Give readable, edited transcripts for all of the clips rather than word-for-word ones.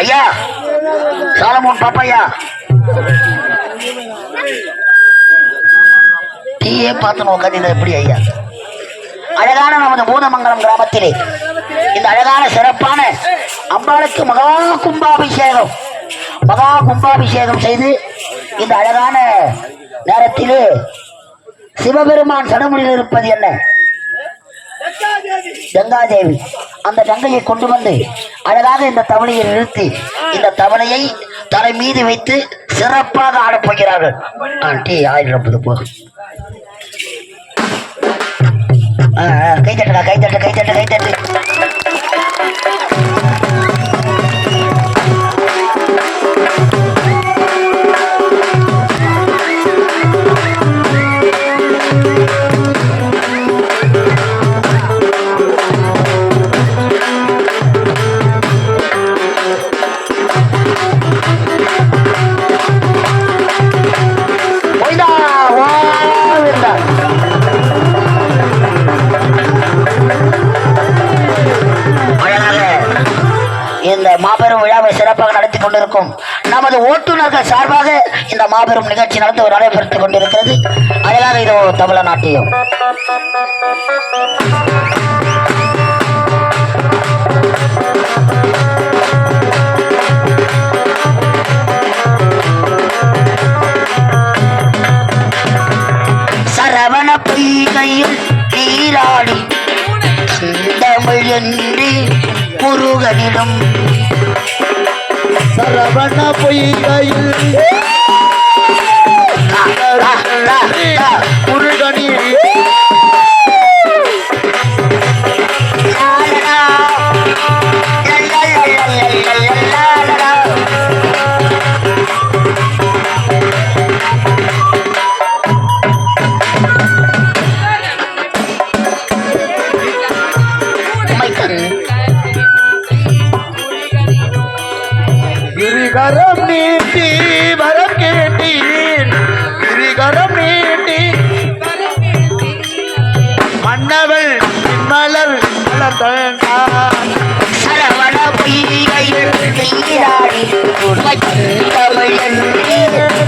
ஐயா சாலமோன் பாப்பையா டீயே பார்த்து உட்காந்து எப்படி ஐயா? அழகான நமது பூதமங்கலம் கிராமத்திலே இந்த அழகான சிறப்பான அம்பாளுக்கு மகா கும்பாபிஷேகம் செய்து இந்த அழகான நேரத்திலே சிவபெருமான் சடமுடியில் இருப்பது என்ன? கங்காதேவி. அந்த கங்கையை கொண்டு வந்து அழகாக இந்த தவளையை நிறுத்தி இந்த தவளையை தலை மீது வைத்து சிறப்பாக ஆடப்போகிறார்கள். ஆயிரம் போதும். கைத்தட்டா கைத்தட்டு கைத்தட்டு கைத்தட்டு. இந்த மாபெரும் விழாவை சிறப்பாக நடத்தி கொண்டிருக்கும் நமது ஓட்டுநர்கள் சார்பாக இந்த மாபெரும் நிகழ்ச்சி நடந்து நடைபெற்றுக் கொண்டிருக்கிறது. அழகாக இது தமிழ்நாட்டியம். சரவண பொய்கையில் நீராடி தமிழ் என்று முருகனிடம் சரவண பொய்கையில் முருகனி கரம் நீட்டி வரம் கேட்டீன் கரம் நீட்டி மன்னவள் மலர் சரவண பொய்கையில் நீராடி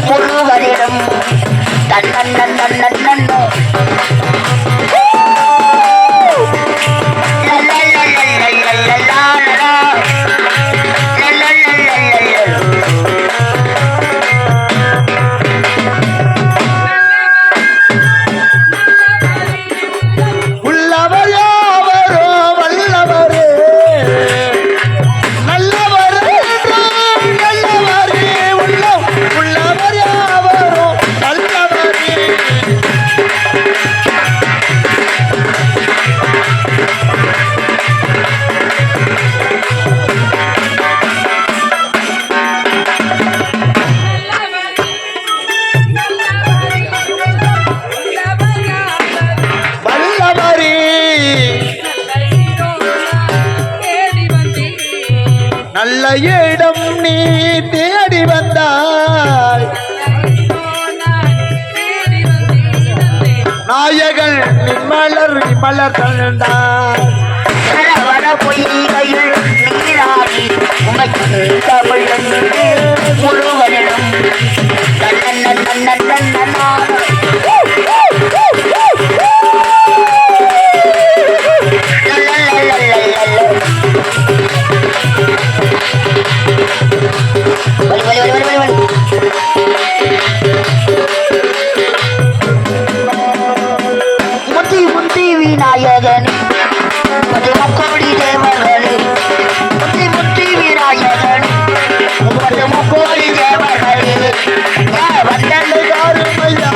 முருகனிடம் தன்னன் நல்ல இடம் நீ தேடி வந்தாய் நாயகன் நிம்மலர் தந்தார் சரவண பொய்கையில் நீராடி தமிழ் முருகனிடம் முத்தி விநாயகனே முக்கோடி தேவர்களே முத்தி விநாயகனே முக்கோடி தேவர்களே வந்தனை காருமையா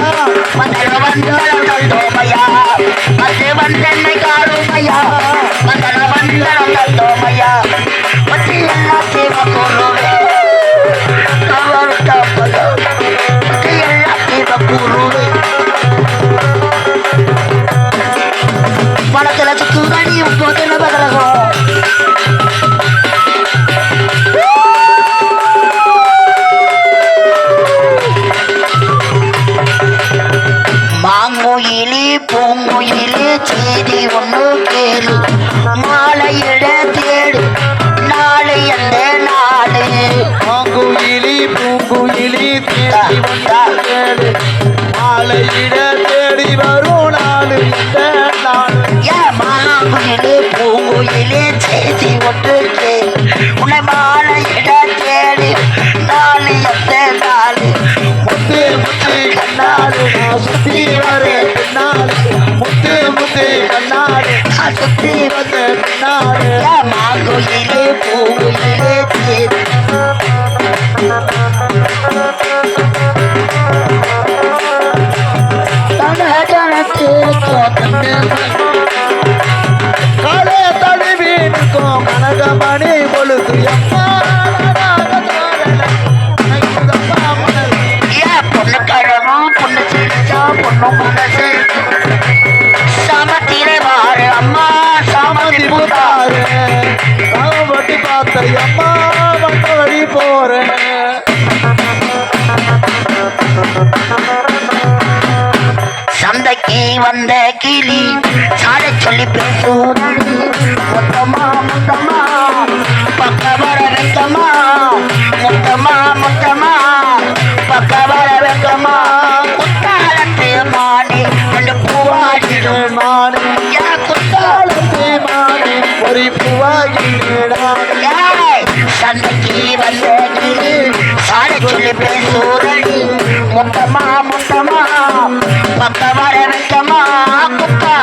வந்தனம் தந்தோமையா வந்தனை காருமையா வந்தனம் தந்தோமையா பத்தி எல்லா சிவகுருவே பத்தி எல்லா சிவகுருவே பணத்துல சுத்துதானியும் போது நபகரகம் மாங்குயிலே பூங்குயிலே செய்தி ஒன்று கேளு மாலையிட தேடு தேடி வந்தாடு மாலையிட தேடி வரும் நாடு இந்த நாடு ஏன் மாங்குயிலே பூங்குயிலே செய்தி ஒன்று கேள் உன்னை மாலையிட தேடி நாளை எத்த நாளு முத்து முத்து கண்ணாடு நான் சுத்தி வரேன் பின்னாடு முத்து முத்து கண்ணாடு நான் சுத்தி வந்த பின்னாடு ஏன் மாங்குயிலே பூங்குயிலே செய்தி காலே தழுவினுக்கும் கனகமணி பொழுது அம்மா ஏன் பொண்ணு கழகம் பொண்ணு சிரிச்சா பொண்ணு மனசு சமத்திலே வாரு அம்மா சாமதி பூத்தாரு வட்டி பார்த்த அம்மா வந்த வழி போறேன் சந்தைக்கு வந்த கிளி சாட சொல்லி பேசுறடி மொத்தமா மொத்தமா பக்க வர வெக்கமா மொத்தமா மொத்தமா பக்க வர வெக்கமா குத்தாலத்து மானே ரெண்டு பூவாடிடும் மானே ஏன் குத்தாலத்து மானே ஒரு பூவாகிடானே ஏய், சந்தைக்கு வந்த கிளி சாட சொல்லி பேசுறடி மொத்தமா மொத்தமா பக்க வர வெக்கமா குத்தா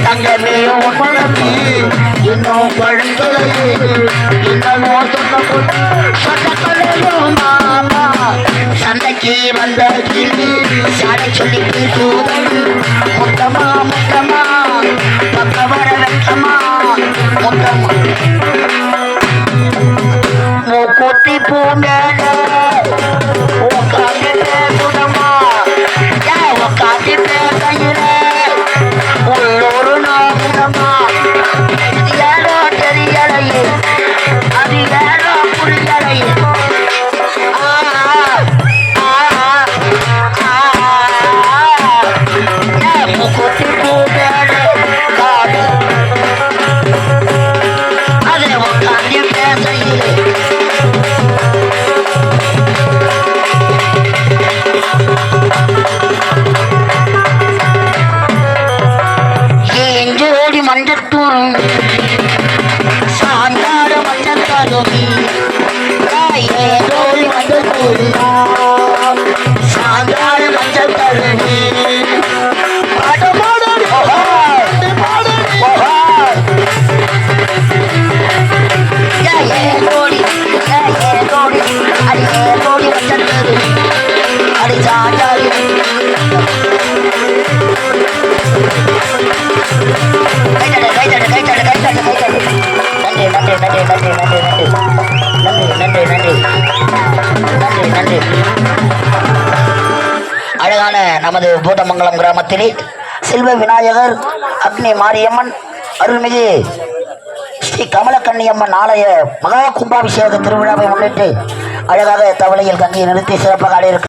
தங்கமே உணர்த்தி இன்னும் பழங்களையே இன்னும் சொன்னக்கலையோ மாமா சந்தைக்கு வந்த கிளி சாடை சொல்லி பேசுவது மொத்தமா மொத்தமா பக்க வர வெக்கமா மொத்தமா மூக்குத்தி பூ மேல உட்காந்து பேசுதம்மா ஏன் உட்காந்து பேசையில உள்ளூர் நாகுதம்மா இது ஏதோ தெரியலையே அது ஏதோ புரியலையே மூக்குத்தி பூ மேல காடு அதில் உட்காந்து பேசையிலே ஏஞ்சோடி மஞ்சத்தூரும் சாந்தாட மஞ்சத்தருவி ஏஞ்சோடி மஞ்சத்தூரி சாந்தாட மஞ்சத்தருவி ஏஞ்சோடி அடி ஏஞ்சோடி மஞ்சத்தருவி அடி சாந்தாடி நன்றி. அழகான நமது பூதமங்கலம் கிராமத்திலே செல்வ விநாயகர் அக்னி மாரியம்மன் அருள்மிகு ஸ்ரீ கமலக்கன்னியம்மன் ஆலய மகா கும்பாபிஷேக திருவிழாவை முன்னிட்டு அழகாக தவளையில் கங்கையை நிறுத்தி சிறப்பாக ஆடியிருக்கிறார்.